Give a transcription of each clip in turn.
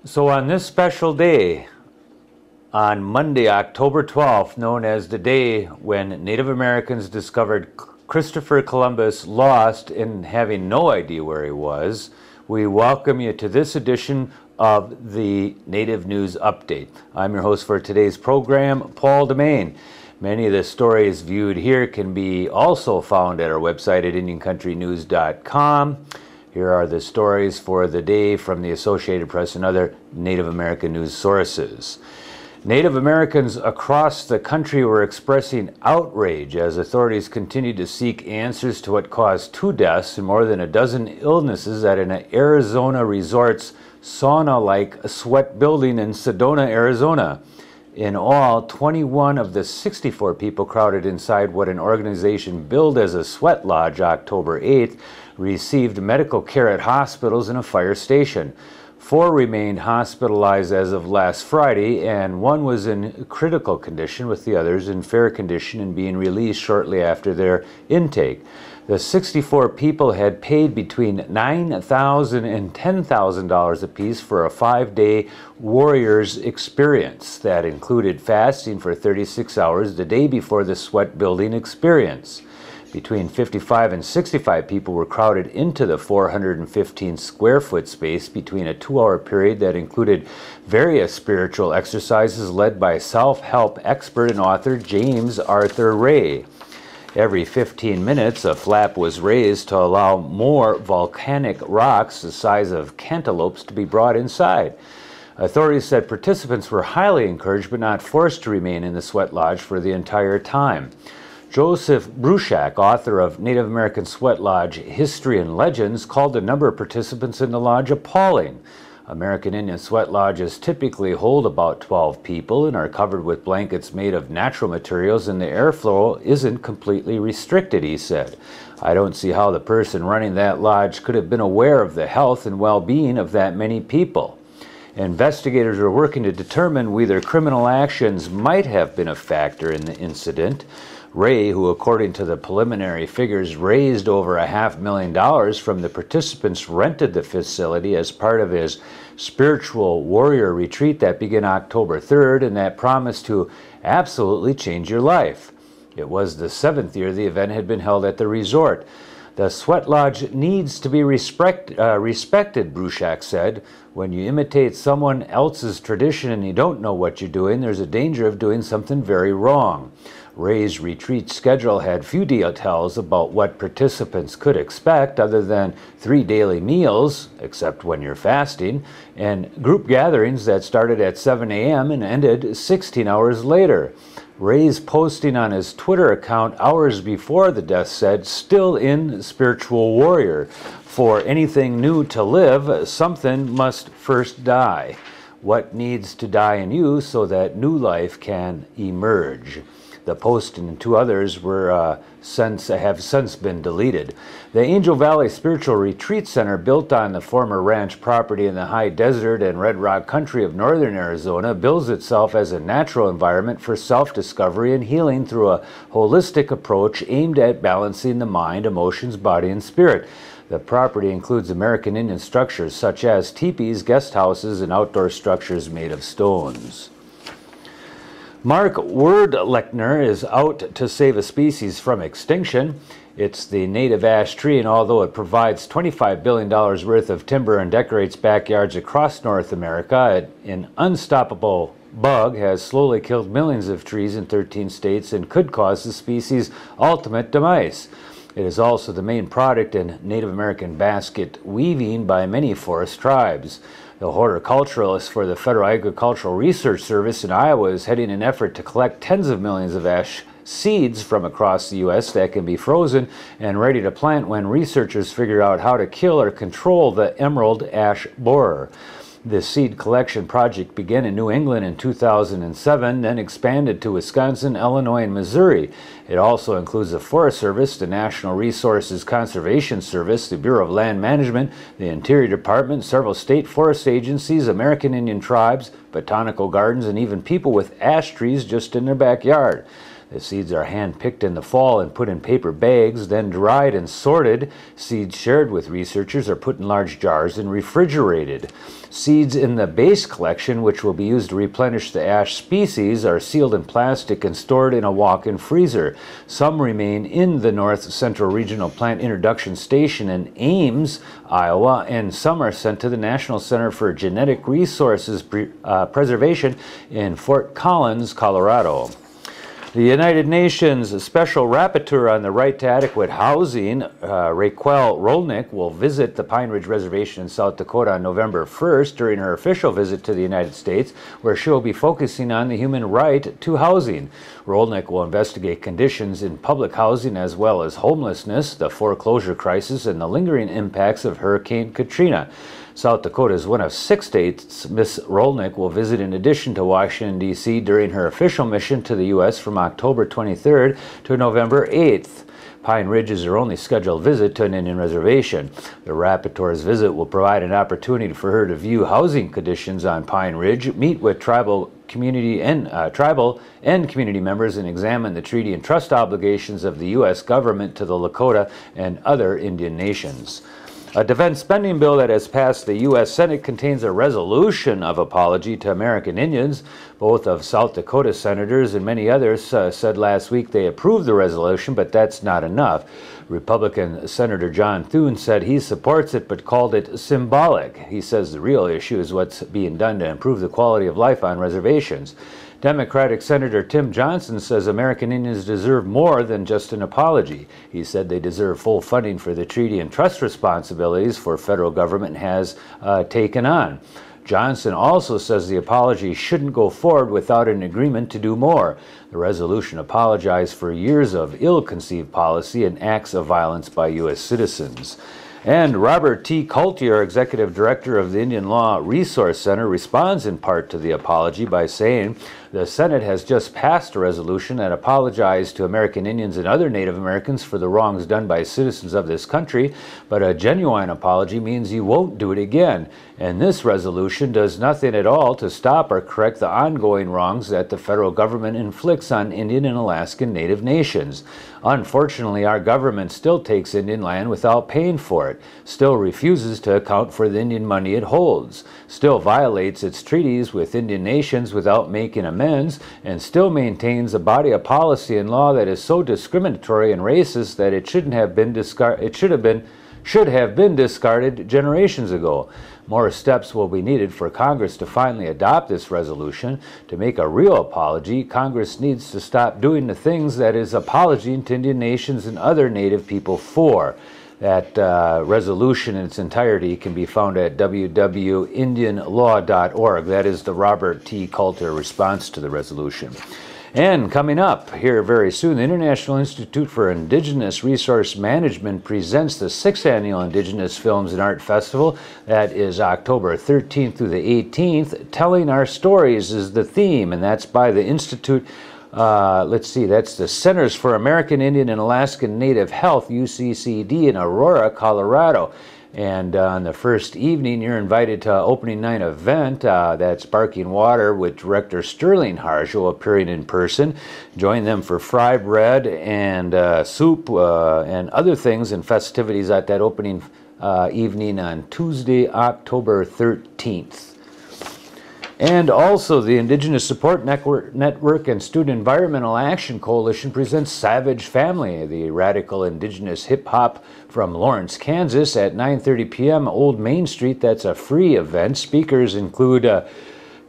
So on this special day, on Monday, October 12th, known as the day when Native Americans discovered Christopher Columbus lost and having no idea where he was, we welcome you to this edition of the Native News Update. I'm your host for today's program, Paul Demain. Many of the stories viewed here can be also found at our website at IndianCountryNews.com. Here are the stories for the day from the Associated Press and other Native American news sources. Native Americans across the country were expressing outrage as authorities continued to seek answers to what caused 2 deaths and more than a dozen illnesses at an Arizona resort's sauna-like sweat building in Sedona, Arizona. In all, 21 of the 64 people crowded inside what an organization billed as a sweat lodge October 8th received medical care at hospitals and a fire station. 4 remained hospitalized as of last Friday, and 1 was in critical condition, with the others in fair condition and being released shortly after their intake. The 64 people had paid between $9,000 and $10,000 apiece for a 5-day warriors experience that included fasting for 36 hours the day before the sweat building experience. Between 55 and 65 people were crowded into the 415 square foot space between a 2-hour period that included various spiritual exercises led by self-help expert and author James Arthur Ray. Every 15 minutes, a flap was raised to allow more volcanic rocks the size of cantaloupes to be brought inside. Authorities said participants were highly encouraged but not forced to remain in the sweat lodge for the entire time. Joseph Bruchac, author of Native American Sweat Lodge History and Legends, called the number of participants in the lodge appalling. American Indian sweat lodges typically hold about 12 people and are covered with blankets made of natural materials, and the airflow isn't completely restricted, he said. I don't see how the person running that lodge could have been aware of the health and well-being of that many people. Investigators are working to determine whether criminal actions might have been a factor in the incident. Ray, who according to the preliminary figures raised over $500,000 from the participants, rented the facility as part of his spiritual warrior retreat that began October 3rd and that promised to absolutely change your life. It was the 7th year the event had been held at the resort. The sweat lodge needs to be respected, Bruchac said. When you imitate someone else's tradition and you don't know what you're doing, there's a danger of doing something very wrong. Ray's retreat schedule had few details about what participants could expect other than 3 daily meals, except when you're fasting, and group gatherings that started at 7 a.m. and ended 16 hours later. Ray's posting on his Twitter account hours before the death said, "Still in spiritual warrior. For anything new to live, something must first die. What needs to die in you so that new life can emerge?" The post and 2 others have since been deleted. The Angel Valley Spiritual Retreat Center, built on the former ranch property in the high desert and red rock country of northern Arizona, bills itself as a natural environment for self-discovery and healing through a holistic approach aimed at balancing the mind, emotions, body, and spirit. The property includes American Indian structures such as teepees, guest houses, and outdoor structures made of stones. Mark Werdlechner is out to save a species from extinction. It's the native ash tree, and although it provides $25 billion worth of timber and decorates backyards across North America, an unstoppable bug has slowly killed millions of trees in 13 states and could cause the species' ultimate demise. It is also the main product in Native American basket weaving by many forest tribes. The horticulturalist for the Federal Agricultural Research Service in Iowa is heading an effort to collect tens of millions of ash seeds from across the U.S. that can be frozen and ready to plant when researchers figure out how to kill or control the emerald ash borer. The seed collection project began in New England in 2007, then expanded to Wisconsin, Illinois, and Missouri. It also includes the Forest Service, the National Resources Conservation Service, the Bureau of Land Management, the Interior Department, several state forest agencies, American Indian tribes, botanical gardens, and even people with ash trees just in their backyard. The seeds are hand-picked in the fall and put in paper bags, then dried and sorted. Seeds shared with researchers are put in large jars and refrigerated. Seeds in the base collection, which will be used to replenish the ash species, are sealed in plastic and stored in a walk-in freezer. Some remain in the North Central Regional Plant Introduction Station in Ames, Iowa, and some are sent to the National Center for Genetic Resources Preservation in Fort Collins, Colorado. The United Nations Special Rapporteur on the Right to Adequate Housing, Raquel Rolnick, will visit the Pine Ridge Reservation in South Dakota on November 1st during her official visit to the United States, where she will be focusing on the human right to housing. Rolnick will investigate conditions in public housing as well as homelessness, the foreclosure crisis, and the lingering impacts of Hurricane Katrina. South Dakota is one of 6 states Ms. Rolnick will visit in addition to Washington, D.C. during her official mission to the U.S. from October 23rd to November 8th. Pine Ridge is her only scheduled visit to an Indian reservation. The rapporteur's visit will provide an opportunity for her to view housing conditions on Pine Ridge, meet with tribal community and community members, and examine the treaty and trust obligations of the U.S. government to the Lakota and other Indian nations. A defense spending bill that has passed the U.S. Senate contains a resolution of apology to American Indians. Both of South Dakota senators and many others said last week they approved the resolution, but that's not enough. Republican Senator John Thune said he supports it, but called it symbolic. He says the real issue is what's being done to improve the quality of life on reservations. Democratic Senator Tim Johnson says American Indians deserve more than just an apology. He said they deserve full funding for the treaty and trust responsibilities for federal government has taken on. Johnson also says the apology shouldn't go forward without an agreement to do more. The resolution apologized for years of ill-conceived policy and acts of violence by U.S. citizens. And Robert T. Coulter, Executive Director of the Indian Law Resource Center, responds in part to the apology by saying, "The Senate has just passed a resolution that apologized to American Indians and other Native Americans for the wrongs done by citizens of this country, but a genuine apology means you won't do it again. And this resolution does nothing at all to stop or correct the ongoing wrongs that the federal government inflicts on Indian and Alaskan Native nations. Unfortunately, our government still takes Indian land without paying for it, still refuses to account for the Indian money it holds, still violates its treaties with Indian nations without making amends, and still maintains a body of policy and law that is so discriminatory and racist that it should have been discarded generations ago. More steps will be needed for Congress to finally adopt this resolution. To make a real apology, Congress needs to stop doing the things that is apologizing to Indian nations and other Native people for." That resolution in its entirety can be found at www.indianlaw.org. That is the Robert T. Coulter response to the resolution. And coming up here very soon, the International Institute for Indigenous Resource Management presents the 6th Annual Indigenous Films and Art Festival. That is October 13th through the 18th. Telling Our Stories is the theme, and that's by the Institute. That's the Centers for American Indian and Alaskan Native Health, UCCD, in Aurora, Colorado. And on the first evening, you're invited to an opening night event. That's Barking Water with director Sterling Harjo appearing in person. Join them for fry bread and soup and other things and festivities at that opening evening on Tuesday, October 13th. And also, the Indigenous Support Network and Student Environmental Action Coalition presents Savage Family, the radical indigenous hip-hop from Lawrence, Kansas, at 9:30 p.m. Old Main Street. That's a free event. Speakers include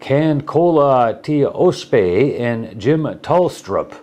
Kankola Tia Ospe and Jim Tulstrup.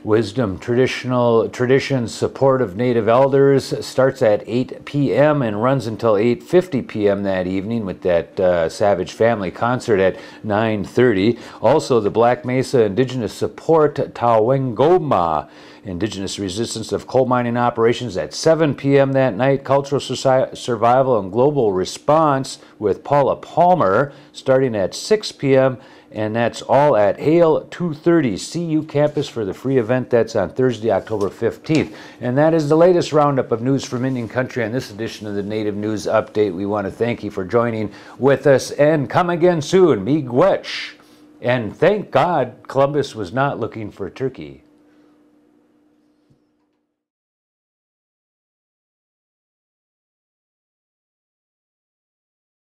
Wisdom, traditions, support of Native elders starts at 8 p.m. and runs until 8:50 p.m. that evening with that Savage Family concert at 9:30. Also, the Black Mesa Indigenous Support Tawengoma, Indigenous Resistance of Coal Mining Operations at 7 p.m. that night. Cultural Survival and Global Response with Paula Palmer starting at 6 p.m. And that's all at Hale 230 CU campus for the free event. That's on Thursday, October 15th. And that is the latest roundup of news from Indian Country on this edition of the Native News Update. We want to thank you for joining with us, and come again soon. Miigwech. And thank God Columbus was not looking for turkey.